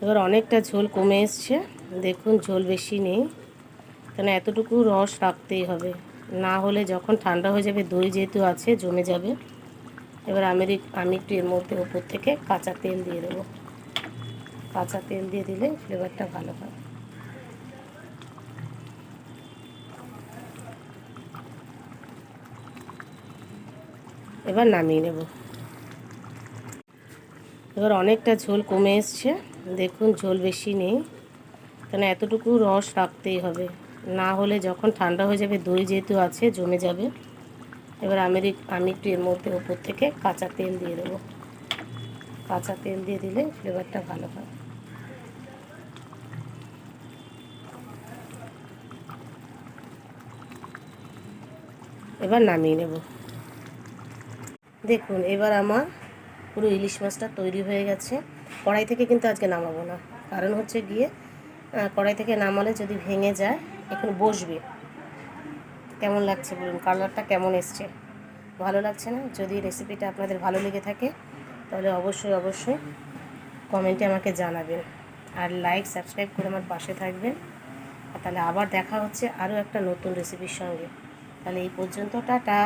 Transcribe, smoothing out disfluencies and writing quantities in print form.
এবার অনেকটা ঝোল কমে এসছে, দেখুন ঝোল বেশি নেই, কেন এতটুকু রস রাখতেই হবে, না হলে যখন ঠান্ডা হয়ে যাবে দই যেহেতু আছে জমে যাবে। এবার আমি একটু এর মধ্যে ওপর থেকে কাঁচা তেল দিয়ে দেবো। কাঁচা তেল দিয়ে দিলে ফ্লেভারটা ভালো হয়। এবার নামিয়ে নেব। এবার অনেকটা ঝোল কমে এসছে, দেখুন ঝোল বেশি নেই, কেন এতটুকু রস রাখতেই হবে, না হলে যখন ঠান্ডা হয়ে যাবে দই যেহেতু আছে জমে যাবে। এবার আমি একটু এর মধ্যে ওপর থেকে কাঁচা তেল দিয়ে দেবো। কাঁচা তেল দিয়ে দিলে ফ্লেভারটা ভালো হয়। এবার নামিয়ে নেব। দেখুন এবার আমার পুরো ইলিশ মাছটা তৈরি হয়ে গেছে। কড়াই থেকে কিন্তু আজকে নামাবো না, কারণ হচ্ছে গিয়ে কড়াই থেকে নামালে যদি ভেঙে যায় এখন বসবে। কেমন লাগছে বলুন, কালারটা কেমন এসছে, ভালো লাগছে না? যদি রেসিপিটা আপনাদের ভালো লেগে থাকে তাহলে অবশ্যই কমেন্টে আমাকে জানাবেন, আর লাইক সাবস্ক্রাইব করে আমার পাশে থাকবেন। আর তাহলে আবার দেখা হচ্ছে আরও একটা নতুন রেসিপির সঙ্গে। তাহলে এই পর্যন্ত, টাটা।